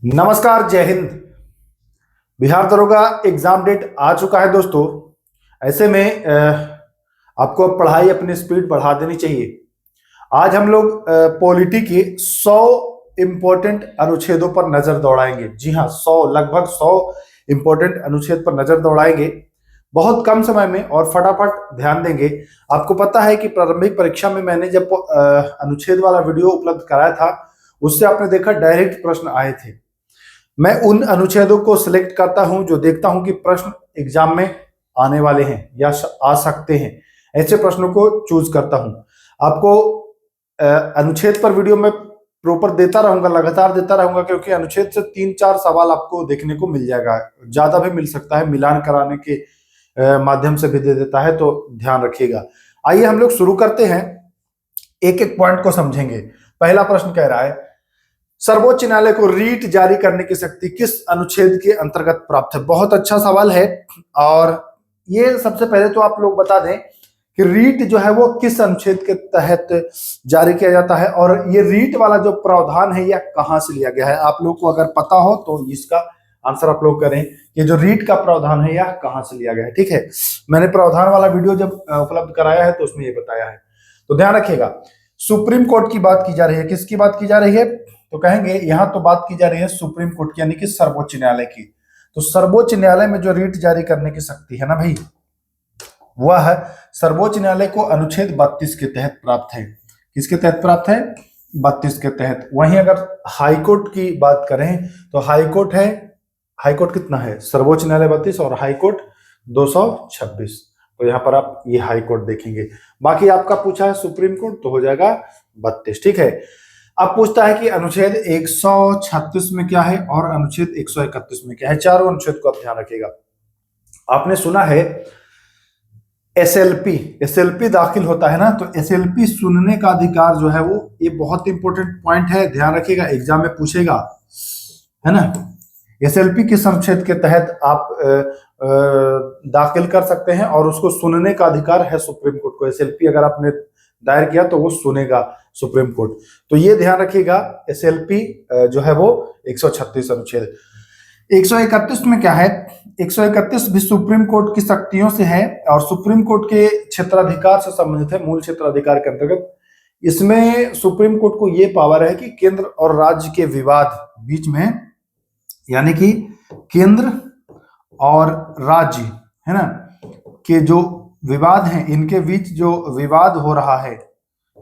नमस्कार, जय हिंद। बिहार दरोगा एग्जाम डेट आ चुका है दोस्तों। ऐसे में आपको अब पढ़ाई अपनी स्पीड बढ़ा देनी चाहिए। आज हम लोग पॉलिटी के 100 इंपॉर्टेंट अनुच्छेदों पर नजर दौड़ाएंगे। जी हाँ, 100, लगभग 100 इंपॉर्टेंट अनुच्छेद पर नजर दौड़ाएंगे बहुत कम समय में और फटाफट ध्यान देंगे। आपको पता है कि प्रारंभिक परीक्षा में मैंने जब अनुच्छेद वाला वीडियो उपलब्ध कराया था, उससे आपने देखा डायरेक्ट प्रश्न आए थे। मैं उन अनुच्छेदों को सिलेक्ट करता हूं जो देखता हूं कि प्रश्न एग्जाम में आने वाले हैं या आ सकते हैं, ऐसे प्रश्नों को चूज करता हूं। आपको अनुच्छेद पर वीडियो में प्रॉपर देता रहूंगा, लगातार देता रहूंगा, क्योंकि अनुच्छेद से 3-4 सवाल आपको देखने को मिल जाएगा। ज्यादा भी मिल सकता है, मिलान कराने के माध्यम से भी दे देता है, तो ध्यान रखिएगा। आइए हम लोग शुरू करते हैं, एक एक पॉइंट को समझेंगे। पहला प्रश्न कह रहा है, सर्वोच्च न्यायालय को रीट जारी करने की शक्ति किस अनुच्छेद के अंतर्गत प्राप्त है? बहुत अच्छा सवाल है। और ये सबसे पहले तो आप लोग बता दें कि रीट जो है वो किस अनुच्छेद के तहत जारी किया जाता है, और ये रीट वाला जो प्रावधान है यह कहां से लिया गया है। आप लोग को अगर पता हो तो इसका आंसर आप लोग करें कि जो रीट का प्रावधान है यह कहां से लिया गया है। ठीक है, मैंने प्रावधान वाला वीडियो जब उपलब्ध कराया है तो उसमें ये बताया है, तो ध्यान रखिएगा। सुप्रीम कोर्ट की बात की जा रही है, किसकी बात की जा रही है? तो कहेंगे यहां तो बात की जा रही है सुप्रीम कोर्ट की, यानी कि सर्वोच्च न्यायालय की। तो सर्वोच्च न्यायालय में जो रीट जारी करने की शक्ति है ना भाई, वह सर्वोच्च न्यायालय को अनुच्छेद 32 के तहत प्राप्त है। किसके तहत प्राप्त है? 32 के तहत। वहीं अगर हाईकोर्ट की बात करें तो हाईकोर्ट है, हाईकोर्ट कितना है? सर्वोच्च न्यायालय 32 और हाईकोर्ट 226। तो यहाँ पर आप ये हाईकोर्ट देखेंगे। बाकी आपका पूछा है सुप्रीम कोर्ट, तो हो जाएगा 32। ठीक है, अब पूछता है कि अनुच्छेद 136 में क्या है और अनुच्छेद 131 में क्या है। चारों अनुच्छेद को आप ध्यान रखिएगा। आपने सुना है एसएलपी दाखिल होता है ना, तो एसएलपी सुनने का अधिकार जो है वो, ये बहुत इंपॉर्टेंट पॉइंट है, ध्यान रखिएगा, एग्जाम में पूछेगा, है ना। एसएलपी किस अनुच्छेद के तहत आप दाखिल कर सकते हैं, और उसको सुनने का अधिकार है सुप्रीम कोर्ट को। एसएलपी अगर आपने दायर किया तो वो सुनेगा सुप्रीम कोर्ट। तो ये ध्यान रखिएगा, एसएलपी जो है वो 136 अनुच्छेद। 131 में क्या है? 131 भी सुप्रीम कोर्ट की शक्तियों से है और सुप्रीम कोर्ट के क्षेत्राधिकार से संबंधित है, मूल क्षेत्राधिकार के अंतर्गत। इसमें सुप्रीम कोर्ट को ये पावर है कि केंद्र और राज्य के विवाद बीच में, यानी कि केंद्र और राज्य, है ना, के जो विवाद हैं, इनके बीच जो विवाद हो रहा है,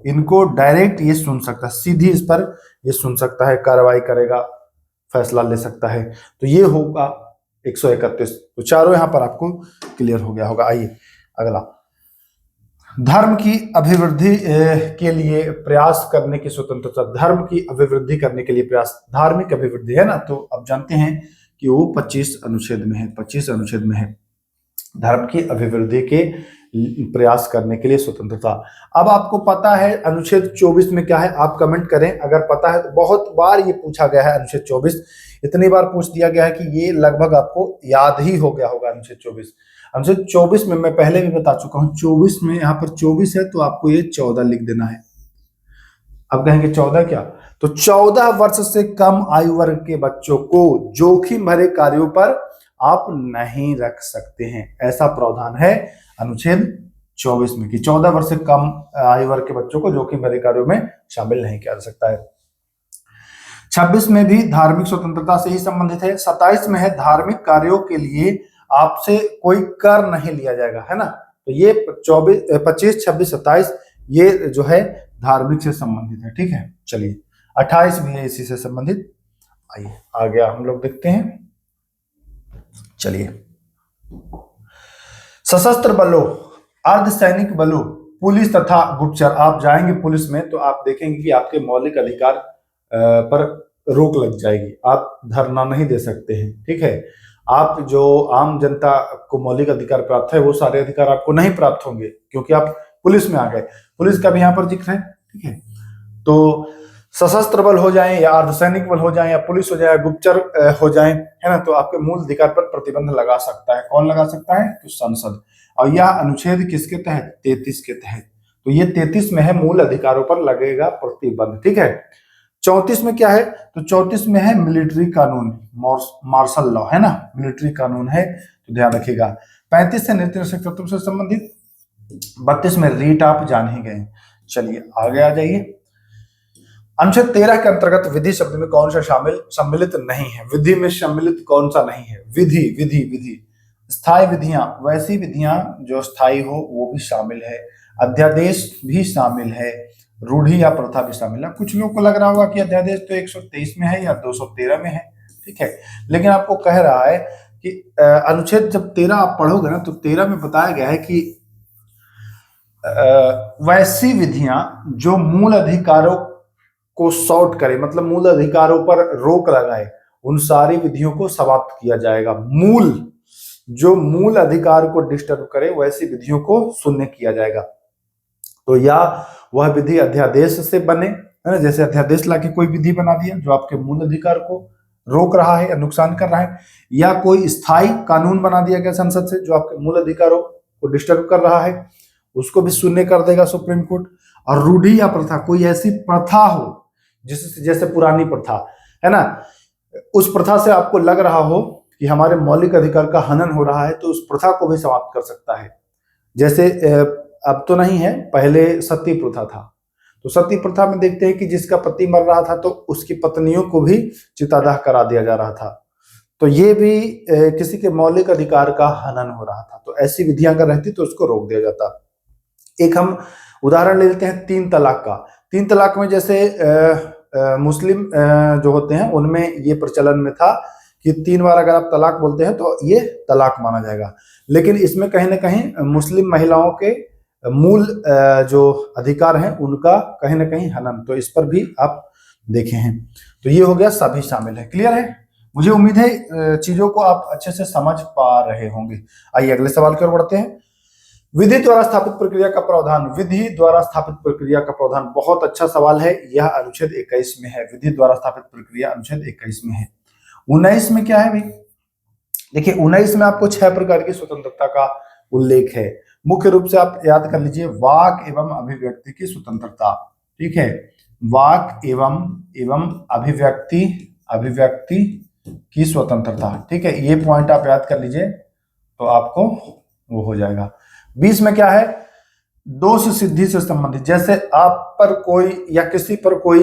इनको डायरेक्ट ये सुन सकता है, सीधी इस पर ये सुन सकता है, कार्रवाई करेगा, फैसला ले सकता है। तो ये होगा 131। तो चारों यहां पर आपको क्लियर हो गया होगा। आइए अगला, धर्म की अभिवृद्धि के लिए प्रयास करने की स्वतंत्रता। धर्म की अभिवृद्धि करने के लिए प्रयास, धार्मिक अभिवृद्धि है ना, तो अब जानते हैं कि वो 25 अनुच्छेद में है, 25 अनुच्छेद में है, धर्म की अभिवृद्धि के प्रयास करने के लिए स्वतंत्रता। अब आपको पता है अनुच्छेद 24 में क्या है? आप कमेंट करें अगर पता है। तो बहुत बार ये पूछा गया है अनुच्छेद 24, इतनी बार पूछ दिया गया है कि ये लगभग आपको याद ही हो गया होगा अनुच्छेद 24। अनुच्छेद 24 में मैं पहले भी बता चुका हूं, 24 में, यहाँ पर 24 है तो आपको ये 14 लिख देना है। अब कहेंगे 14 क्या? तो 14 वर्ष से कम आयु वर्ग के बच्चों को जोखिम भरे कार्यों पर आप नहीं रख सकते हैं, ऐसा प्रावधान है अनुच्छेद 24 में कि 14 वर्ष से कम आयु वर्ग के बच्चों को जोखिम भरे कार्यों में शामिल नहीं किया जा सकता है। 26 में भी धार्मिक स्वतंत्रता से ही संबंधित है। 27 में है धार्मिक कार्यों के लिए आपसे कोई कर नहीं लिया जाएगा, है ना। तो ये 24, 25, 26, 27 ये जो है धार्मिक से संबंधित है। ठीक है, चलिए 28 भी है इसी से संबंधित। आइए आगे हम लोग देखते हैं। चलिए, सशस्त्र बलों, अर्धसैनिक बलों, पुलिस तथा गुप्तचर। आप जाएंगे पुलिस में तो आप देखेंगे कि आपके मौलिक अधिकार पर रोक लग जाएगी, आप धरना नहीं दे सकते हैं। ठीक है, आप जो आम जनता को मौलिक अधिकार प्राप्त है वो सारे अधिकार आपको नहीं प्राप्त होंगे, क्योंकि आप पुलिस में आ गए। पुलिस का भी यहाँ पर जिक्र है। ठीक है, तो सशस्त्र बल हो जाएं या अर्धसैनिक बल हो जाएं या पुलिस हो जाए, गुप्तचर हो जाएं, है ना, तो आपके मूल अधिकार पर प्रतिबंध लगा सकता है। कौन लगा सकता है? तो संसद। और यह अनुच्छेद किसके तहत? 33 के तहत। तो ये 33 में है, मूल अधिकारों पर लगेगा प्रतिबंध। ठीक है, 34 में क्या है, तो 34 में है मिलिट्री कानून, मार्शल लॉ है ना, मिलिट्री कानून है, तो ध्यान रखिएगा। 35 से नीति निषेध तत्व से संबंधित। 32 में रीट आप जान ही गए। चलिए आगे आ जाइए। अनुच्छेद 13 के अंतर्गत विधि शब्द में कौन सा सम्मिलित नहीं है? विधि में सम्मिलित कौन सा नहीं है? विधि विधि विधि स्थायी विधियां, वैसी विधियां जो स्थायी हो वो भी शामिल है, अध्यादेश भी शामिल है, रूढ़ी या प्रथा भी शामिल है। कुछ लोग को लग रहा होगा कि अध्यादेश तो 123 में है या 213 में है, ठीक है, लेकिन आपको कह रहा है कि अनुच्छेद जब 13 आप पढ़ोगे ना, तो 13 में बताया गया है कि वैसी विधियां जो मूल अधिकारों को सॉर्ट करे, मतलब मूल अधिकारों पर रोक लगाए, उन सारी विधियों को समाप्त किया जाएगा। जो मूल अधिकार को डिस्टर्ब करे वैसी विधियों को शून्य किया जाएगा। तो या वह विधि अध्यादेश से बने, है ना, जैसे अध्यादेश लाके कोई विधि बना दिया जो आपके मूल अधिकार को रोक रहा है या नुकसान कर रहा है, या कोई स्थायी कानून बना दिया गया संसद से जो आपके मूल अधिकारों को डिस्टर्ब कर रहा है, उसको भी शून्य कर देगा सुप्रीम कोर्ट। और रूढ़ी या प्रथा, कोई ऐसी प्रथा हो जैसे पुरानी प्रथा है ना, उस प्रथा से आपको लग रहा हो कि हमारे मौलिक अधिकार का हनन हो रहा है, तो उस प्रथा को भी समाप्त कर सकता है। जैसे अब तो नहीं है, पहले सती प्रथा था, तो सती प्रथा में देखते हैं कि जिसका पति मर रहा था तो उसकी पत्नियों को भी चितादाह करा दिया जा रहा था, तो ये भी किसी के मौलिक अधिकार का हनन हो रहा था। तो ऐसी विधियां अगर रहती तो उसको रोक दिया जाता। एक हम उदाहरण ले लेते हैं 3 तलाक का। 3 तलाक में जैसे मुस्लिम जो होते हैं उनमें ये प्रचलन में था कि 3 बार अगर आप तलाक बोलते हैं तो ये तलाक माना जाएगा, लेकिन इसमें कहीं ना कहीं मुस्लिम महिलाओं के मूल जो अधिकार हैं उनका कहीं ना कहीं हनन, तो इस पर भी आप देखे हैं। तो ये हो गया, सभी शामिल है। क्लियर है? मुझे उम्मीद है चीजों को आप अच्छे से समझ पा रहे होंगे। आइए अगले सवाल की ओर बढ़ते हैं। विधि द्वारा स्थापित प्रक्रिया का प्रावधान। विधि द्वारा स्थापित प्रक्रिया का प्रावधान, बहुत अच्छा सवाल है। यह अनुच्छेद 21 में है। विधि द्वारा स्थापित प्रक्रिया अनुच्छेद 21 में है। 19 में क्या है भाई? देखिए 19 में आपको 6 प्रकार की स्वतंत्रता का उल्लेख है। मुख्य रूप से आप याद कर लीजिए, वाक एवं अभिव्यक्ति की स्वतंत्रता, ठीक है, वाक एवं अभिव्यक्ति की स्वतंत्रता, ठीक है, ये पॉइंट आप याद कर लीजिए तो आपको वो हो जाएगा। 20 में क्या है? दोष सिद्धि से संबंधित, जैसे आप पर कोई या किसी पर कोई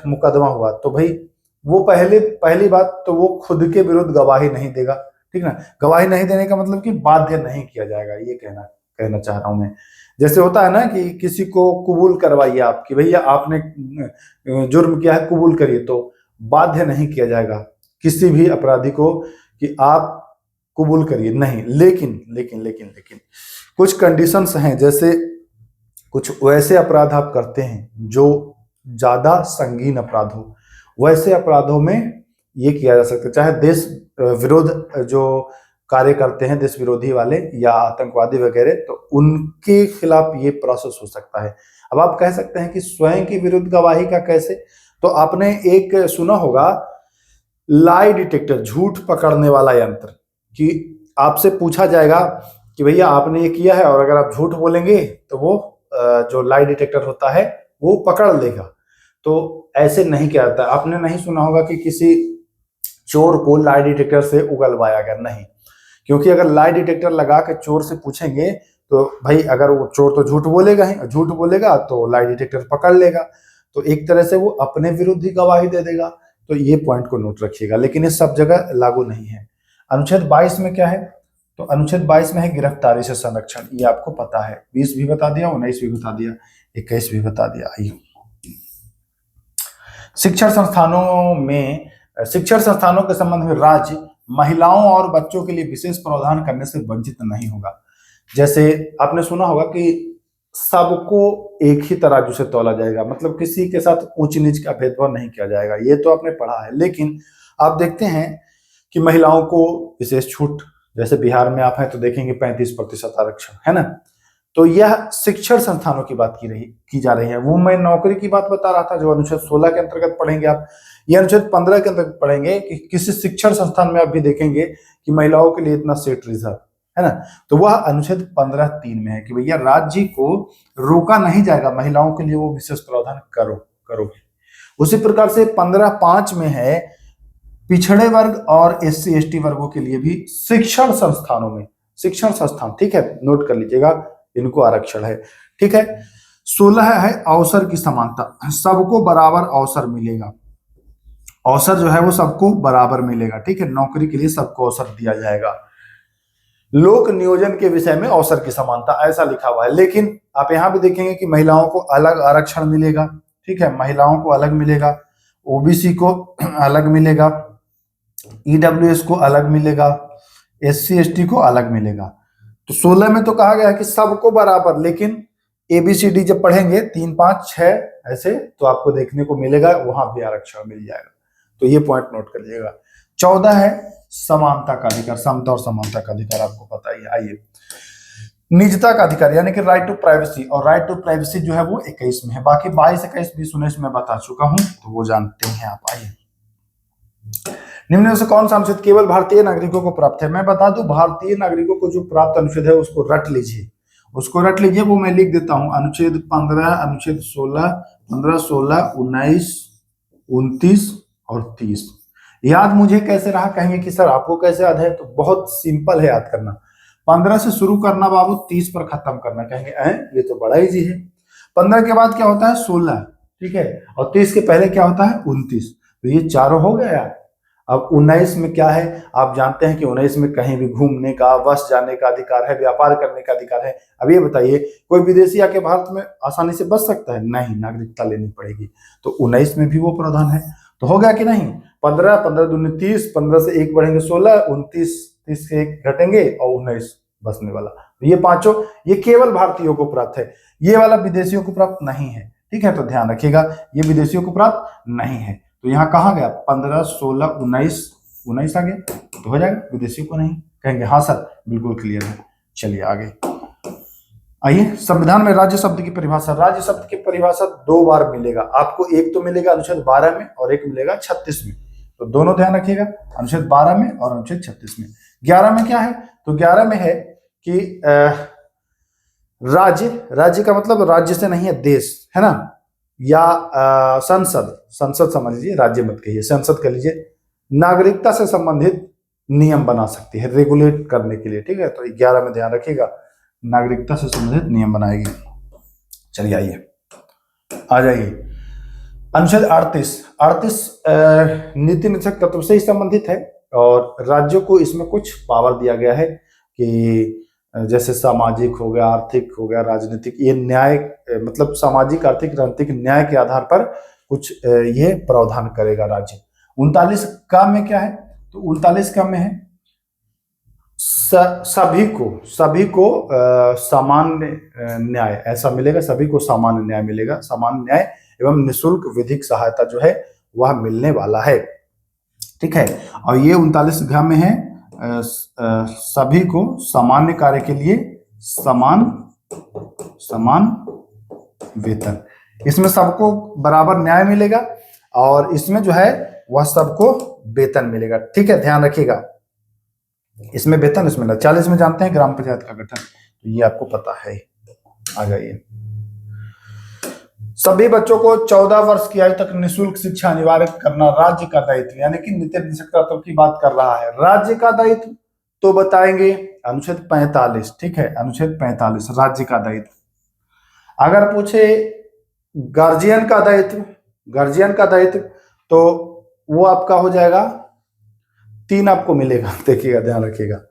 मुकदमा हुआ तो भाई वो पहली बात तो वो खुद के विरुद्ध गवाही नहीं देगा, ठीक ना। गवाही नहीं देने का मतलब कि बाध्य नहीं किया जाएगा, ये कहना चाह रहा हूं मैं। जैसे होता है ना कि किसी को कबूल करवाइए आप कि भैया आपने जुर्म किया है, कबूल करिए, तो बाध्य नहीं किया जाएगा किसी भी अपराधी को कि आप कबूल करिए, नहीं। लेकिन कुछ कंडीशंस हैं, जैसे कुछ वैसे अपराध आप करते हैं जो ज्यादा संगीन अपराध हो, वैसे अपराधों में ये किया जा सकता है। चाहे देश विरोध जो कार्य करते हैं, देश विरोधी वाले या आतंकवादी वगैरह, तो उनके खिलाफ ये प्रोसेस हो सकता है। अब आप कह सकते हैं कि स्वयं के विरुद्ध गवाही का कैसे? तो आपने एक सुना होगा लाई डिटेक्टर, झूठ पकड़ने वाला यंत्र, कि आपसे पूछा जाएगा कि भैया आपने ये किया है, और अगर आप झूठ बोलेंगे तो वो जो लाई डिटेक्टर होता है वो पकड़ लेगा। तो ऐसे नहीं किया जाता। आपने नहीं सुना होगा कि किसी चोर को लाई डिटेक्टर से उगलवाया गया, नहीं, क्योंकि अगर लाई डिटेक्टर लगा के चोर से पूछेंगे तो भाई अगर वो चोर तो झूठ बोलेगा ही, झूठ बोलेगा तो लाई डिटेक्टर पकड़ लेगा, तो एक तरह से वो अपने विरुद्ध ही गवाही दे देगा। तो ये पॉइंट को नोट रखिएगा, लेकिन ये सब जगह लागू नहीं है। अनुच्छेद 22 में क्या है? तो अनुच्छेद 22 में है गिरफ्तारी से संरक्षण, ये आपको पता है। 20 भी बता दिया, 19 भी बता दिया, 21 भी बता दिया। आइए, शिक्षण संस्थानों के संबंध में राज्य महिलाओं और बच्चों के लिए विशेष प्रावधान करने से वंचित नहीं होगा। जैसे आपने सुना होगा कि सबको एक ही तराजू से तौला जाएगा, मतलब किसी के साथ ऊंच नीच का भेदभाव नहीं किया जाएगा, ये तो आपने पढ़ा है। लेकिन आप देखते हैं कि महिलाओं को विशेष छूट, जैसे बिहार में आप हैं तो देखेंगे 35% आरक्षण, है ना। तो यह शिक्षण संस्थानों की बात की जा रही है। वो मैं नौकरी की बात बता रहा था जो अनुच्छेद 16 के अंतर्गत पढ़ेंगे आप, ये अनुच्छेद 15 के अंतर्गत पढ़ेंगे कि किसी शिक्षण संस्थान में आप भी देखेंगे कि महिलाओं के लिए इतना सीट रिजर्व है ना। तो वह अनुच्छेद 15(3) में है कि भैया राज्य को रोका नहीं जाएगा, महिलाओं के लिए वो विशेष प्रावधान करो। उसी प्रकार से 15.5 में है पिछड़े वर्ग और SC ST वर्गों के लिए भी शिक्षण संस्थानों में, शिक्षण संस्थान, ठीक है, नोट कर लीजिएगा, इनको आरक्षण है, ठीक है। 16 है अवसर की समानता, सबको बराबर अवसर मिलेगा, अवसर जो है वो सबको बराबर मिलेगा, ठीक है, नौकरी के लिए सबको अवसर दिया जाएगा। लोक नियोजन के विषय में अवसर की समानता ऐसा लिखा हुआ है, लेकिन आप यहां भी देखेंगे कि महिलाओं को अलग आरक्षण मिलेगा, ठीक है, महिलाओं को अलग मिलेगा, ओबीसी को अलग मिलेगा, ईडब्ल्यूएस को अलग मिलेगा, SC ST को अलग मिलेगा। तो 16 में तो कहा गया है कि सबको बराबर, लेकिन ABCD जब पढ़ेंगे 3 5 6 ऐसे तो आपको देखने को मिलेगा, वहां भी आरक्षण मिल जाएगा, तो ये पॉइंट नोट कर लीजिएगा। 14 है समानता का अधिकार, समता और समानता का अधिकार आपको पता ही है। आइए, निजता का अधिकार यानी कि राइट टू प्राइवेसी, और राइट टू प्राइवेसी जो है वो 21 में है, बाकी 22 21 20 19 में बता चुका हूं, तो वो जानते हैं आप। आइए, निम्न में से कौन सा अनुच्छेद केवल भारतीय नागरिकों को प्राप्त है? मैं बता दूं, भारतीय नागरिकों को जो प्राप्त अनुच्छेद है उसको रट लीजिए, उसको रट लीजिए, वो मैं लिख देता हूं। अनुच्छेद 15, अनुच्छेद 16, 15, 16, 19, 29 और 30। याद मुझे कैसे रहा? कहेंगे कि सर आपको कैसे याद है? तो बहुत सिंपल है याद करना। 15 से शुरू करना बाबू, 30 पर खत्म करना। कहेंगे ये तो बड़ा इजी है। 15 के बाद क्या होता है? 16, ठीक है, और 30 के पहले क्या होता है? 29। तो ये चारों हो गया यार। अब 19 में क्या है? आप जानते हैं कि 19 में कहीं भी घूमने का, बस जाने का अधिकार है, व्यापार करने का अधिकार है। अब ये बताइए, कोई विदेशी आके भारत में आसानी से बस सकता है? नहीं, नागरिकता लेनी पड़ेगी। तो 19 में भी वो प्रावधान है। तो हो गया कि नहीं? 15, 15 दूनी 30, 15 से 1 बढ़ेंगे 16, 29, 30 से 1 घटेंगे और 19 बसने वाला। तो ये पांचों, ये केवल भारतीयों को प्राप्त है, ये वाला विदेशियों को प्राप्त नहीं है, ठीक है। तो ध्यान रखिएगा, ये विदेशियों को प्राप्त नहीं है। तो यहाँ कहाँ गया? 15, 16, 19, 19 आ गया, तो हो जाएगा, विदेशियों को नहीं। कहेंगे हाँ सर, बिल्कुल क्लियर है। चलिए आगे आइए, संविधान में राज्य शब्द की परिभाषा। राज्य शब्द की परिभाषा 2 बार मिलेगा आपको, एक तो मिलेगा अनुच्छेद 12 में और एक मिलेगा 36 में। तो दोनों ध्यान रखिएगा, अनुच्छेद 12 में और अनुच्छेद 36 में। 11 में क्या है? तो 11 में है कि राज्य, राज्य का मतलब राज्य से नहीं है, देश है ना, या संसद, संसद समझ लीजिए, राज्य मत कहिए, संसद कह लीजिए, नागरिकता से संबंधित नियम बना सकती है रेगुलेट करने के लिए, ठीक है। तो 11 में ध्यान रखिएगा, नागरिकता से संबंधित नियम बनाएगी। चलिए आइए, आ जाइए, अनुच्छेद 38 नीति निदेशक तत्व से ही संबंधित है, और राज्यों को इसमें कुछ पावर दिया गया है कि जैसे सामाजिक हो गया, आर्थिक हो गया, राजनीतिक, ये न्याय, मतलब सामाजिक, आर्थिक, राजनीतिक न्याय के आधार पर कुछ ये प्रावधान करेगा राज्य। 39 का में क्या है? तो 39 का में है सभी को सामान्य न्याय ऐसा मिलेगा, सभी को सामान्य न्याय मिलेगा, सामान्य न्याय एवं निःशुल्क विधिक सहायता जो है वह मिलने वाला है, ठीक है। और ये 39 घ में है सभी को सामान्य कार्य के लिए समान वेतन। इसमें सबको बराबर न्याय मिलेगा और इसमें जो है वह सबको वेतन मिलेगा, ठीक है, ध्यान रखिएगा। इसमें वेतन, इसमें ना। 40 में जानते हैं ग्राम पंचायत का गठन, तो ये आपको पता है। आ जाइए, सभी बच्चों को 14 वर्ष की आयु तक निःशुल्क शिक्षा अनिवार्य करना राज्य का दायित्व, यानी कि नीति निदेशक तत्व की बात कर रहा है। राज्य का दायित्व तो बताएंगे अनुच्छेद 45, ठीक है, अनुच्छेद 45 राज्य का दायित्व। अगर पूछे गार्जियन का दायित्व, गार्जियन का दायित्व, तो वो आपका हो जाएगा 3 आपको मिलेगा, देखिएगा, ध्यान रखिएगा।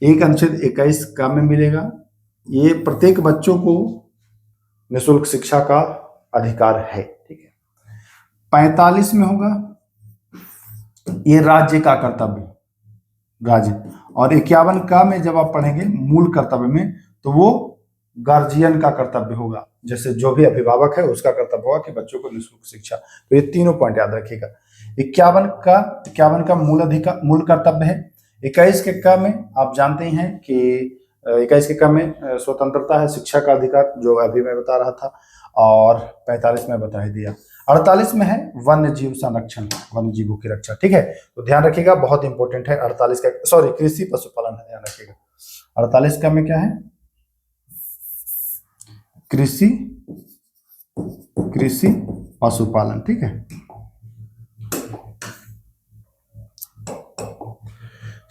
एक अनुच्छेद 21 का में मिलेगा, ये प्रत्येक बच्चों को निःशुल्क शिक्षा का अधिकार है, ठीक है। 45 में होगा ये राज्य का कर्तव्य, राज्य। और 51 का में जब आप पढ़ेंगे मूल कर्तव्य में, तो वो गार्जियन का कर्तव्य होगा, जैसे जो भी अभिभावक है उसका कर्तव्य होगा कि बच्चों को निःशुल्क शिक्षा। तो ये तीनों पॉइंट याद रखिएगा। 51 का मूल कर्तव्य है। 21 के का में आप जानते ही हैं कि 21 के का में स्वतंत्रता है, शिक्षा का अधिकार, जो अभी मैं बता रहा था, और 45 में बता ही दिया। 48 में है वन्य जीव संरक्षण, वन्य जीवों की रक्षा, ठीक है। तो ध्यान रखिएगा, बहुत इंपॉर्टेंट है। 48 का, सॉरी, कृषि पशुपालन है, ध्यान रखिएगा। 48 का में क्या है? कृषि पशुपालन, ठीक है।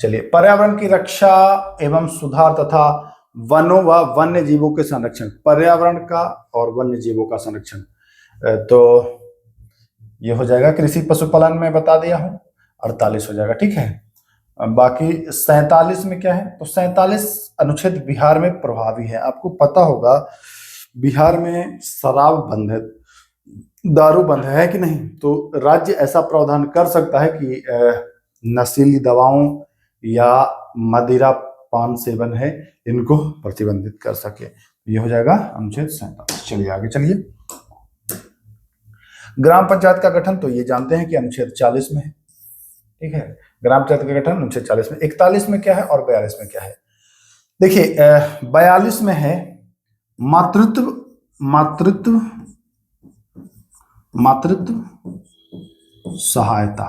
चलिए, पर्यावरण की रक्षा एवं सुधार तथा वनों व वन्य जीवों के संरक्षण, पर्यावरण का और वन्य जीवों का संरक्षण, तो ये हो जाएगा कृषि पशुपालन में बता दिया हूं, 48 हो जाएगा, ठीक है। बाकी 47 में क्या है, तो 47 अनुच्छेद बिहार में प्रभावी है। आपको पता होगा बिहार में शराब बंद है, दारू बंद है कि नहीं, तो राज्य ऐसा प्रावधान कर सकता है कि नशीली दवाओं या मदिरा पान सेवन है इनको प्रतिबंधित कर सके। ये हो जाएगा अनुच्छेद 47। चलिए आगे चलिए। ग्राम पंचायत का गठन, तो ये जानते हैं कि अनुच्छेद 40 में है, ठीक है। ग्राम पंचायत का गठन अनुच्छेद 40 में। 41 में क्या है और 42 में क्या है? देखिए, 42 में है मातृत्व मातृत्व मातृत्व सहायता,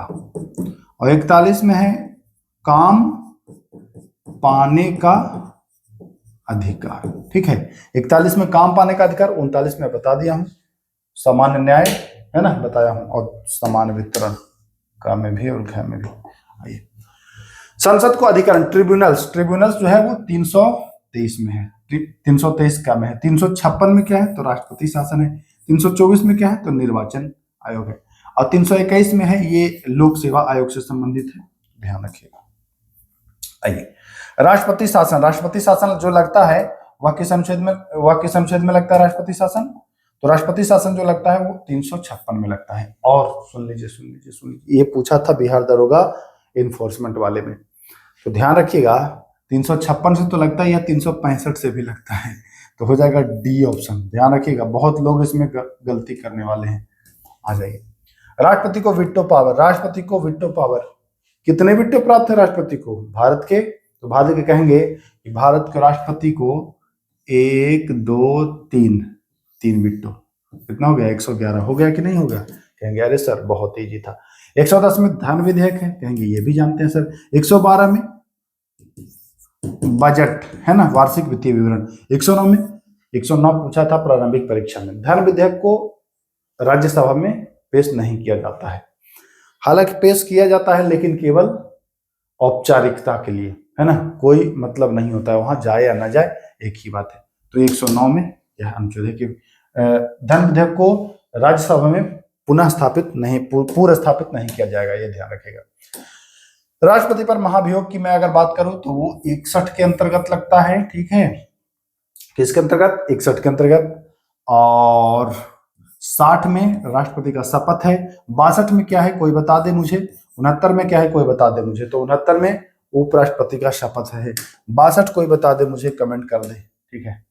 और 41 में है काम पाने का अधिकार, ठीक है। 41 में काम पाने का अधिकार, 39 में बता दिया हूं सामान्य न्याय, है ना, बताया हूं, और समान वितरण का में भी और घ में भी। आइए, संसद को अधिकरण, ट्रिब्यूनल्स जो है वो 323 में है, 323 का में है। 356 में क्या है, तो राष्ट्रपति शासन है। 324 में क्या है, तो निर्वाचन आयोग है। और 321 में है, ये लोक सेवा आयोग से संबंधित है, ध्यान रखिएगा। आइए, राष्ट्रपति शासन जो लगता है वह किस अनुच्छेद में लगता है राष्ट्रपति शासन? तो राष्ट्रपति शासन जो लगता है वो 356 में लगता है। और सुन लीजिए, ये पूछा था बिहार दरोगा इन्फोर्समेंट वाले में, तो ध्यान रखिएगा 356 से तो लगता है या 365 से भी लगता है, तो हो जाएगा डी ऑप्शन। ध्यान रखिएगा, बहुत लोग इसमें गलती करने वाले हैं। आ जाइए, राष्ट्रपति को विटो पावर, कितने विटो प्राप्त है राष्ट्रपति को? भारत के, तो भारत के कहेंगे कि भारत के राष्ट्रपति को 1 2 3 विटो, कितना हो गया? 111 हो गया कि नहीं हो गया? कहेंगे अरे सर बहुत ईजी था। 110 में धन विधेयक है, कहेंगे ये भी जानते हैं सर। 112 में बजट है ना, वार्षिक वित्तीय विवरण। 109 पूछा था प्रारंभिक परीक्षा में। धन विधेयक को राज्यसभा में पेश नहीं किया जाता है, हालांकि पेश किया जाता है लेकिन केवल औपचारिकता के लिए, है ना, कोई मतलब नहीं होता है, वहां जाए या ना जाए एक ही बात है। तो 109 में यह अनुच्छेद है कि धन विधेयक को राज्यसभा में पुनः स्थापित नहीं किया जाएगा, ये ध्यान रखेगा। राष्ट्रपति पर महाभियोग की मैं अगर बात करूं तो वो 61 के अंतर्गत लगता है, ठीक है। किसके अंतर्गत? 61 के अंतर्गत। और 60 में राष्ट्रपति का शपथ है। 62 में क्या है कोई बता दे मुझे। 69 में क्या है कोई बता दे मुझे। तो 69 में उपराष्ट्रपति का शपथ है। 62 कोई बता दे मुझे, कमेंट कर दे, ठीक है।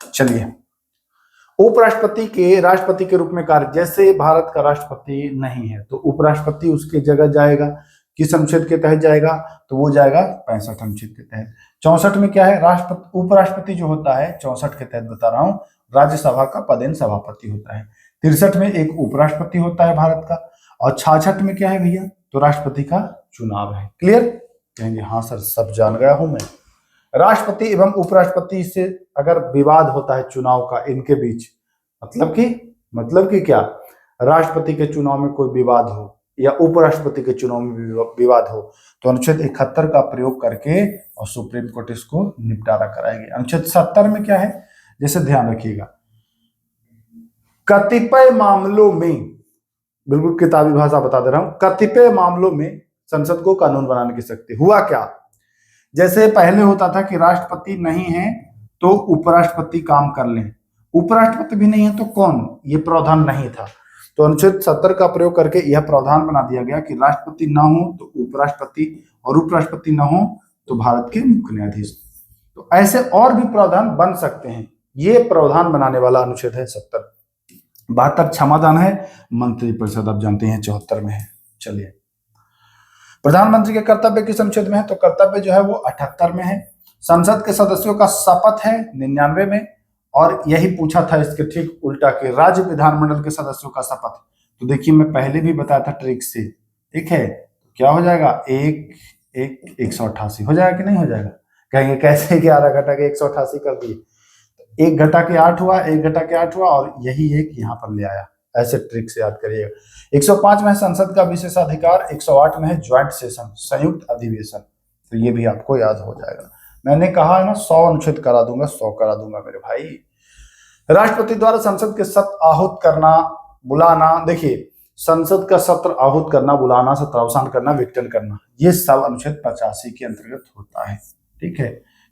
चलिए, उपराष्ट्रपति के राष्ट्रपति के रूप में कार्य, जैसे भारत का राष्ट्रपति नहीं है तो उपराष्ट्रपति उसके जगह जाएगा, किस अनुच्छेद के तहत जाएगा? तो वो जाएगा 65 अनुच्छेद के तहत। 64 में क्या है, राष्ट्रपति उपराष्ट्रपति जो होता है 64 के तहत बता रहा हूं, राज्यसभा का पदेन सभापति होता है। 63 में एक उपराष्ट्रपति होता है भारत का। और 66 में क्या है भैया, तो राष्ट्रपति का चुनाव है। क्लियर? कहेंगे हाँ सर सब जान गया हूं मैं। राष्ट्रपति एवं उपराष्ट्रपति से अगर विवाद होता है चुनाव का इनके बीच, मतलब कि क्या, राष्ट्रपति के चुनाव में कोई विवाद हो या उपराष्ट्रपति के चुनाव में विवाद हो तो अनुच्छेद 71 का प्रयोग करके और सुप्रीम कोर्ट इसको निपटारा कराएगी। अनुच्छेद 70 में क्या है, जैसे ध्यान रखिएगा, कतिपय मामलों में, बिल्कुल किताबी भाषा बता दे रहा हूं, कतिपय मामलों में संसद को कानून बनाने की शक्ति। हुआ क्या, जैसे पहले होता था कि राष्ट्रपति नहीं है तो उपराष्ट्रपति काम कर लें, उपराष्ट्रपति भी नहीं है तो कौन, ये प्रावधान नहीं था। तो अनुच्छेद 70 का प्रयोग करके यह प्रावधान बना दिया गया कि राष्ट्रपति ना हो तो उपराष्ट्रपति, और उपराष्ट्रपति ना हो तो भारत के मुख्य न्यायाधीश। तो ऐसे और भी प्रावधान बन सकते हैं, ये प्रावधान बनाने वाला अनुच्छेद है 70। 72 क्षमादान है, मंत्रिपरिषद आप जानते हैं 74 में है। चलिए, प्रधानमंत्री के कर्तव्य किस अनुच्छेद में है, तो कर्तव्य जो है वो 78 में है। संसद के सदस्यों का शपथ है 99 में, और यही पूछा था इसके ठीक उल्टा के राज्य विधानमंडल के सदस्यों का शपथ। तो देखिए मैं पहले भी बताया था ट्रिक से, ठीक है, क्या हो जाएगा 188 हो जाएगा कि नहीं हो जाएगा? कहेंगे कैसे 11 घटा के 188 कर दिए, 1 घटा के 8 हुआ, 1 घटा के 8 हुआ, और यही एक यहाँ पर ले आया, ऐसे ट्रिक से याद करिएगा। 105 में है संसद का विशेषाधिकार, 108 में है ज्वाइंट सेशन, संयुक्त अधिवेशन। तो ये भी आपको याद हो जाएगा। मैंने कहा है ना 100 अनुच्छेद करा दूंगा, 100 करा दूंगा मेरे भाई। राष्ट्रपति द्वारा संसद के सत्र आहूत करना, बुलाना, देखिए संसद का सत्र आहूत करना, बुलाना, सत्रावसान करना, विघटन करना, ये सब अनुच्छेद 85 के अंतर्गत होता है। ठीक है,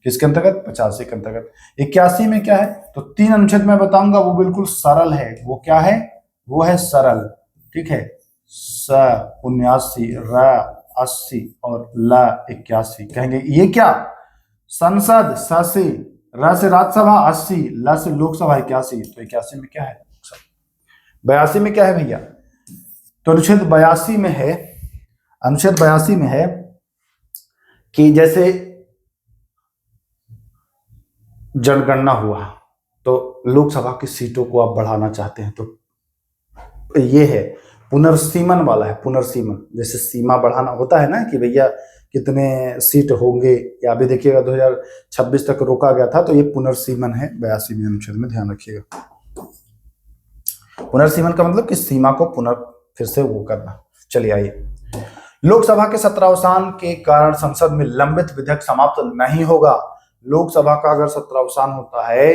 किसके अंतर्गत? 85 के अंतर्गत। 81 में क्या है? तो 3 अनुच्छेद मैं बताऊंगा, वो बिल्कुल सरल है। वो क्या है? वो है सरल। ठीक है, स 79, र 80 और ल 81। कहेंगे ये क्या? संसद, स से, र से राज्यसभा 80, ल से लोकसभा 81। तो 81 में क्या है? 82 में क्या है भैया? तो अनुच्छेद 82 में है, अनुच्छेद 82 में है कि जैसे जनगणना हुआ तो लोकसभा की सीटों को आप बढ़ाना चाहते हैं, तो ये है पुनर्सीमन वाला है। पुनर्सीमन, जैसे सीमा बढ़ाना होता है ना कि भैया कितने सीट होंगे, या अभी देखिएगा 2026 तक रोका गया था, तो ये पुनर्सीमन है 82वें अनुच्छेद में, ध्यान रखिएगा। पुनर्सीमन का मतलब कि सीमा को फिर से वो करना। चलिए आइए, लोकसभा के सत्रावसान के कारण संसद में लंबित विधेयक समाप्त नहीं होगा। लोकसभा का अगर सत्रावसान होता है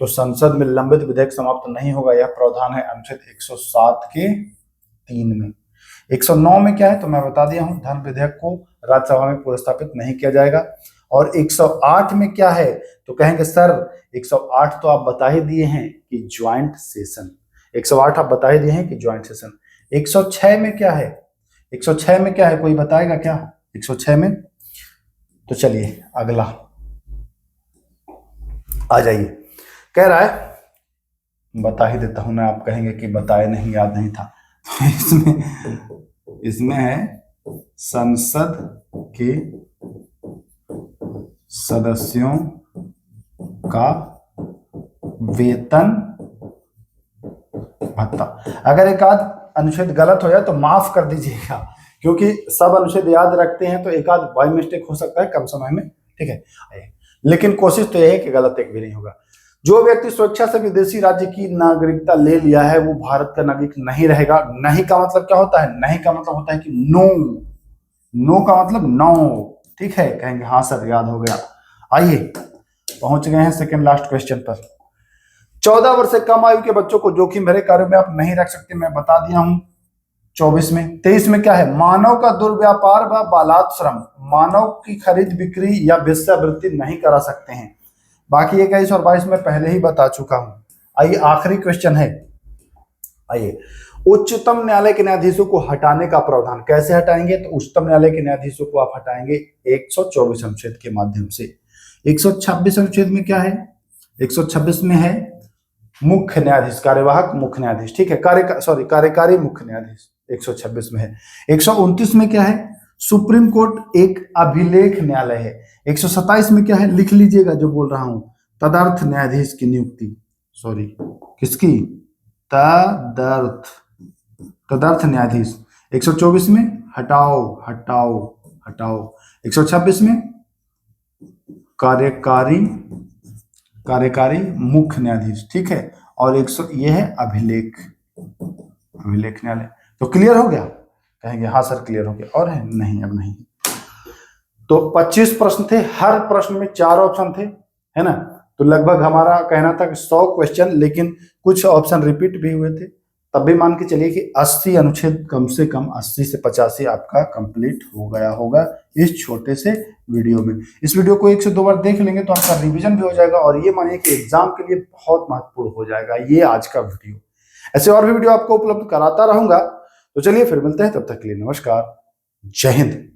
तो संसद में लंबित विधेयक समाप्त नहीं होगा। यह प्रावधान है अनुच्छेद 107 के 3 में। 109 में क्या है? तो मैं बता दिया हूं, धन विधेयक को राज्यसभा में पुरस्तापित नहीं किया जाएगा। और 108 में क्या है? तो कहेंगे सर 108 तो आप बता ही दिए हैं कि ज्वाइंट सेशन। 108 आप बता ही दिए हैं कि ज्वाइंट सेशन। 106 में क्या है? 106 में क्या है? कोई बताएगा क्या 106 में? तो चलिए अगला आ जाइए। कह रहा है, बता ही देता हूं मैं, आप कहेंगे कि बताए नहीं, याद नहीं था। इसमें है संसद के सदस्यों का वेतन भत्ता। अगर एक आध अनुच्छेद गलत हो जाए तो माफ कर दीजिएगा, क्योंकि सब अनुच्छेद याद रखते हैं तो एक आध बाई मिस्टेक हो सकता है कम समय में। ठीक है, लेकिन कोशिश तो यह है कि गलत एक भी नहीं होगा। जो व्यक्ति स्वेच्छा से विदेशी राज्य की नागरिकता ले लिया है वो भारत का नागरिक नहीं रहेगा। नहीं का मतलब क्या होता है? नहीं का मतलब होता है कि नो। नो का मतलब नो। ठीक है, कहेंगे हाँ सर याद हो गया। आइए पहुंच गए हैं सेकंड लास्ट क्वेश्चन पर। 14 वर्ष से कम आयु के बच्चों को जोखिम भरे कार्यों में आप नहीं रख सकते, मैं बता दिया हूं 24 में। 23 में क्या है? मानव का दुर्व्यापार व बालात श्रम, मानव की खरीद बिक्री या वेश्यावृत्ति नहीं करा सकते हैं। बाकी 21 और 22 में पहले ही बता चुका हूं। आइए आखिरी क्वेश्चन है। आइए, उच्चतम न्यायालय के न्यायाधीशों को हटाने का प्रावधान कैसे हटाएंगे? तो उच्चतम न्यायालय के न्यायाधीशों को आप हटाएंगे 124 अनुच्छेद के माध्यम से। 126 अनुच्छेद में क्या है? 126 में है मुख्य न्यायाधीश, कार्यवाहक मुख्य न्यायाधीश। ठीक है, कार्यकारी मुख्य न्यायाधीश 126 में है। 129 में क्या है? सुप्रीम कोर्ट एक अभिलेख न्यायालय है। 127 में क्या है? लिख लीजिएगा जो बोल रहा हूं, तदर्थ न्यायाधीश की नियुक्ति। सॉरी, किसकी? तदर्थ न्यायाधीश। 124 में हटाओ हटाओ हटाओ। 126 में कार्यकारी मुख्य न्यायाधीश। ठीक है, और 100 ये है अभिलेख न्यायालय। तो क्लियर हो गया? कहेंगे हाँ सर क्लियर हो गया। और है? नहीं, अब नहीं। तो 25 प्रश्न थे, हर प्रश्न में 4 ऑप्शन थे, है ना। तो लगभग हमारा कहना था कि 100 क्वेश्चन, लेकिन कुछ ऑप्शन रिपीट भी हुए थे। तब भी मान के चलिए कि 80 अनुच्छेद कम से कम 80 से 85 आपका कंप्लीट हो गया होगा इस छोटे से वीडियो में। इस वीडियो को 1 से 2 बार देख लेंगे तो आपका रिवीजन भी हो जाएगा, और ये मानिए कि एग्जाम के लिए बहुत महत्वपूर्ण हो जाएगा ये आज का वीडियो। ऐसे और भी वीडियो आपको उपलब्ध कराता रहूंगा। तो चलिए फिर मिलते हैं, तब तक के लिए नमस्कार, जय हिंद।